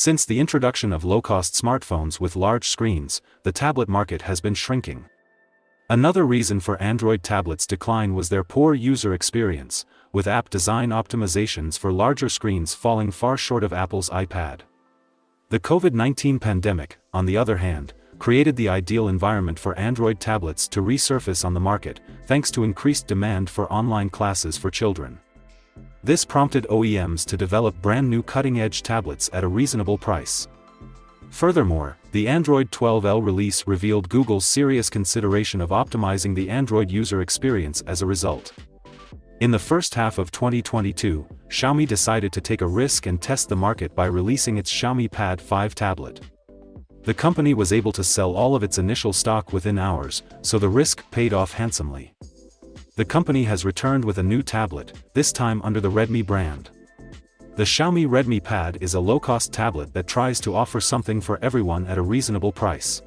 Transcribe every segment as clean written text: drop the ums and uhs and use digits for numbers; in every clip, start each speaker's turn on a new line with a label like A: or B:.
A: Since the introduction of low-cost smartphones with large screens, the tablet market has been shrinking. Another reason for Android tablets' decline was their poor user experience, with app design optimizations for larger screens falling far short of Apple's iPad. The COVID-19 pandemic, on the other hand, created the ideal environment for Android tablets to resurface on the market, thanks to increased demand for online classes for children. This prompted OEMs to develop brand-new cutting-edge tablets at a reasonable price. Furthermore, the Android 12L release revealed Google's serious consideration of optimizing the Android user experience as a result. In the first half of 2022, Xiaomi decided to take a risk and test the market by releasing its Xiaomi Pad 5 tablet. The company was able to sell all of its initial stock within hours, so the risk paid off handsomely. The company has returned with a new tablet, this time under the Redmi brand. The Xiaomi Redmi Pad is a low-cost tablet that tries to offer something for everyone at a reasonable price.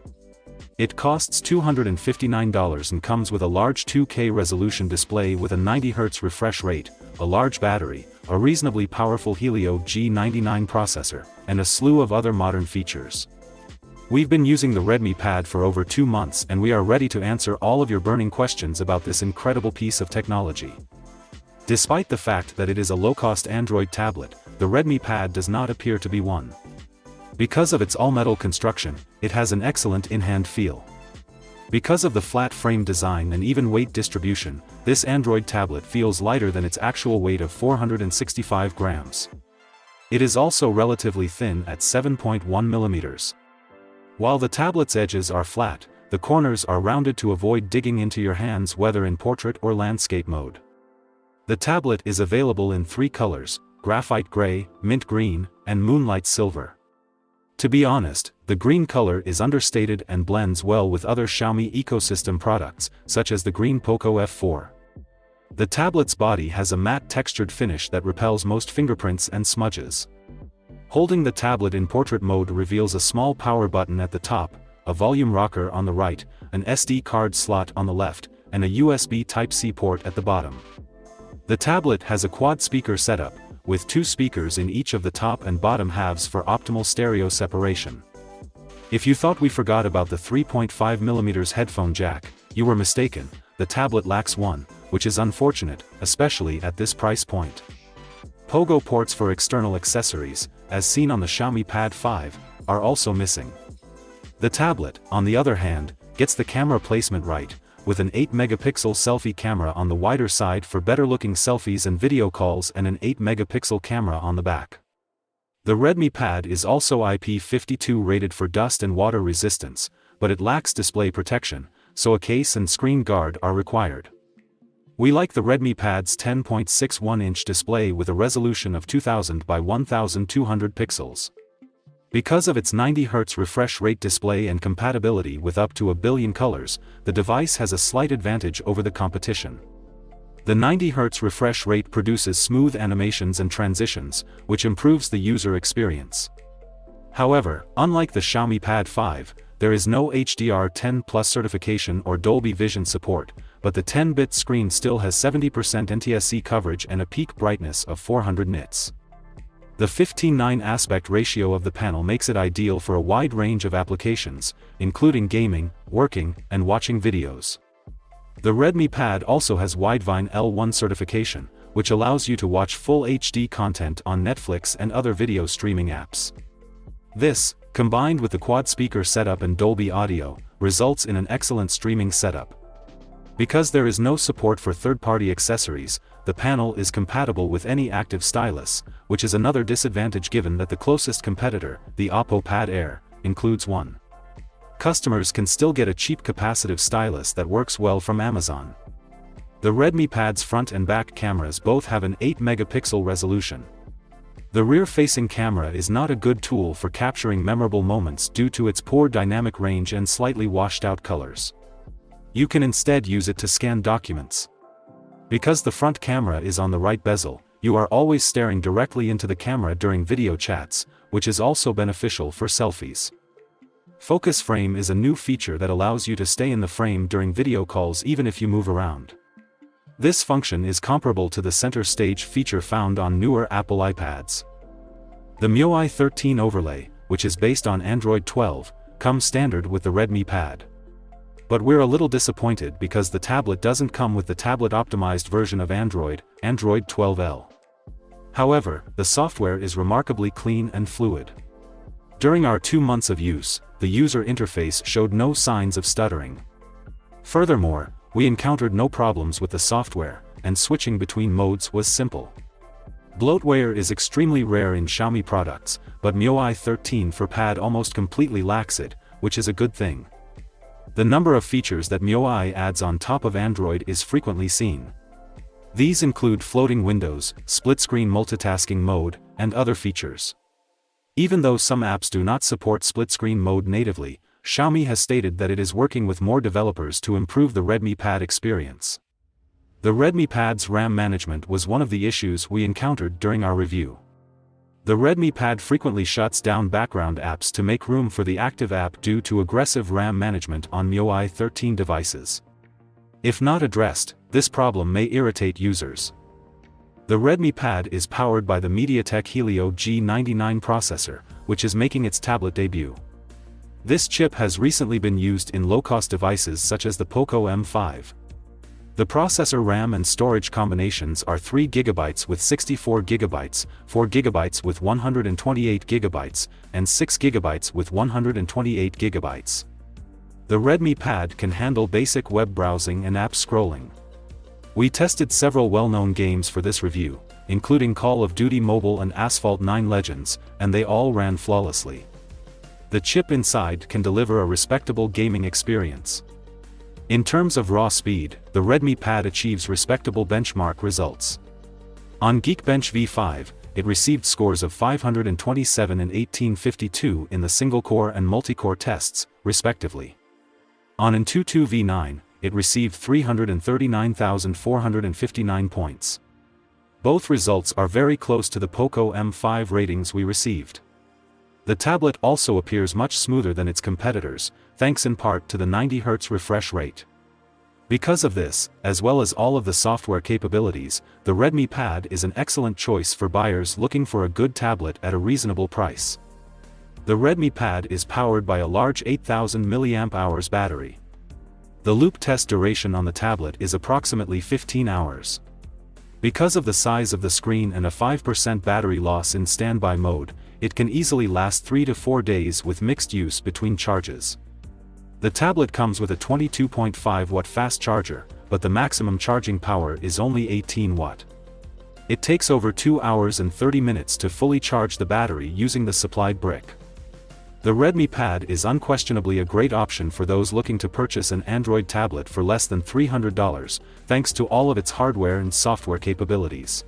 A: It costs $259 and comes with a large 2K resolution display with a 90Hz refresh rate, a large battery, a reasonably powerful Helio G99 processor, and a slew of other modern features. We've been using the Redmi Pad for over 2 months and we are ready to answer all of your burning questions about this incredible piece of technology. Despite the fact that it is a low-cost Android tablet, the Redmi Pad does not appear to be one. Because of its all-metal construction, it has an excellent in-hand feel. Because of the flat frame design and even weight distribution, this Android tablet feels lighter than its actual weight of 465 grams. It is also relatively thin at 7.1 millimeters. While the tablet's edges are flat, the corners are rounded to avoid digging into your hands whether in portrait or landscape mode. The tablet is available in 3 colors, graphite gray, mint green, and moonlight silver. To be honest, the green color is understated and blends well with other Xiaomi ecosystem products, such as the green Poco F4. The tablet's body has a matte textured finish that repels most fingerprints and smudges. Holding the tablet in portrait mode reveals a small power button at the top, a volume rocker on the right, an SD card slot on the left, and a USB Type-C port at the bottom. The tablet has a quad-speaker setup, with 2 speakers in each of the top and bottom halves for optimal stereo separation. If you thought we forgot about the 3.5mm headphone jack, you were mistaken. The tablet lacks one, which is unfortunate, especially at this price point. Pogo ports for external accessories, as seen on the Xiaomi Pad 5, are also missing. The tablet, on the other hand, gets the camera placement right, with an 8-megapixel selfie camera on the wider side for better-looking selfies and video calls and an 8-megapixel camera on the back. The Redmi Pad is also IP52 rated for dust and water resistance, but it lacks display protection, so a case and screen guard are required. We like the Redmi Pad's 10.61-inch display with a resolution of 2000 by 1200 pixels. Because of its 90Hz refresh rate display and compatibility with up to 1 billion colors, the device has a slight advantage over the competition. The 90Hz refresh rate produces smooth animations and transitions, which improves the user experience. However, unlike the Xiaomi Pad 5, there is no HDR10+ certification or Dolby Vision support, but the 10-bit screen still has 70% NTSC coverage and a peak brightness of 400 nits. The 15:9 aspect ratio of the panel makes it ideal for a wide range of applications, including gaming, working, and watching videos. The Redmi Pad also has Widevine L1 certification, which allows you to watch full HD content on Netflix and other video streaming apps. This, combined with the quad-speaker setup and Dolby Audio, results in an excellent streaming setup. Because there is no support for third-party accessories, the panel is compatible with any active stylus, which is another disadvantage given that the closest competitor, the Oppo Pad Air, includes one. Customers can still get a cheap capacitive stylus that works well from Amazon. The Redmi Pad's front and back cameras both have an 8-megapixel resolution. The rear-facing camera is not a good tool for capturing memorable moments due to its poor dynamic range and slightly washed-out colors. You can instead use it to scan documents. Because the front camera is on the right bezel, you are always staring directly into the camera during video chats, which is also beneficial for selfies. Focus frame is a new feature that allows you to stay in the frame during video calls even if you move around. This function is comparable to the center stage feature found on newer Apple iPads. The MIUI 13 overlay, which is based on Android 12, comes standard with the Redmi Pad. But we're a little disappointed because the tablet doesn't come with the tablet-optimized version of Android 12L. However, the software is remarkably clean and fluid. During our 2 months of use, the user interface showed no signs of stuttering. Furthermore, we encountered no problems with the software, and switching between modes was simple. Bloatware is extremely rare in Xiaomi products, but MIUI 13 for Pad almost completely lacks it, which is a good thing. The number of features that MIUI adds on top of Android is frequently seen. These include floating windows, split-screen multitasking mode, and other features. Even though some apps do not support split-screen mode natively, Xiaomi has stated that it is working with more developers to improve the Redmi Pad experience. The Redmi Pad's RAM management was one of the issues we encountered during our review. The Redmi Pad frequently shuts down background apps to make room for the active app due to aggressive RAM management on MIUI 13 devices. If not addressed, this problem may irritate users. The Redmi Pad is powered by the MediaTek Helio G99 processor, which is making its tablet debut. This chip has recently been used in low-cost devices such as the Poco M5. The processor RAM and storage combinations are 3GB with 64GB, 4GB with 128GB, and 6GB with 128GB. The Redmi Pad can handle basic web browsing and app scrolling. We tested several well-known games for this review, including Call of Duty Mobile and Asphalt 9 Legends, and they all ran flawlessly. The chip inside can deliver a respectable gaming experience. In terms of raw speed, the Redmi Pad achieves respectable benchmark results. On Geekbench V5, it received scores of 527 and 1852 in the single-core and multi-core tests, respectively. On Antutu V9, it received 339,459 points. Both results are very close to the Poco M5 ratings we received. The tablet also appears much smoother than its competitors, thanks in part to the 90 Hz refresh rate. Because of this, as well as all of the software capabilities, the Redmi Pad is an excellent choice for buyers looking for a good tablet at a reasonable price. The Redmi Pad is powered by a large 8000 mAh battery. The loop test duration on the tablet is approximately 15 hours. Because of the size of the screen and a 5% battery loss in standby mode, it can easily last 3 to 4 days with mixed use between charges. The tablet comes with a 22.5 watt fast charger, but the maximum charging power is only 18 watt. It takes over 2 hours and 30 minutes to fully charge the battery using the supplied brick. The Redmi Pad is unquestionably a great option for those looking to purchase an Android tablet for less than $300, thanks to all of its hardware and software capabilities.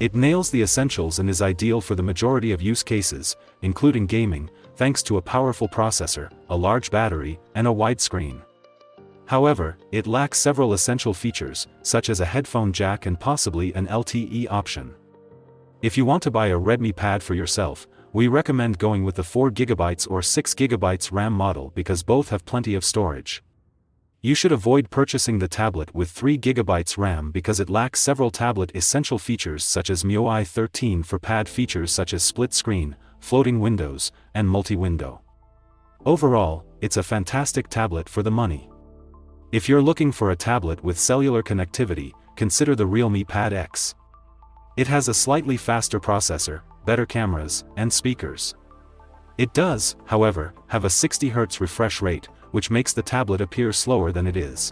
A: It nails the essentials and is ideal for the majority of use cases, including gaming, thanks to a powerful processor, a large battery, and a wide screen. However, it lacks several essential features, such as a headphone jack and possibly an LTE option. If you want to buy a Redmi Pad for yourself, we recommend going with the 4GB or 6GB RAM model because both have plenty of storage. You should avoid purchasing the tablet with 3GB RAM because it lacks several tablet essential features such as MIUI 13 for Pad features such as split screen, floating windows, and multi-window. Overall, it's a fantastic tablet for the money. If you're looking for a tablet with cellular connectivity, consider the Realme Pad X. It has a slightly faster processor, better cameras, and speakers. It does, however, have a 60 Hz refresh rate, which makes the tablet appear slower than it is.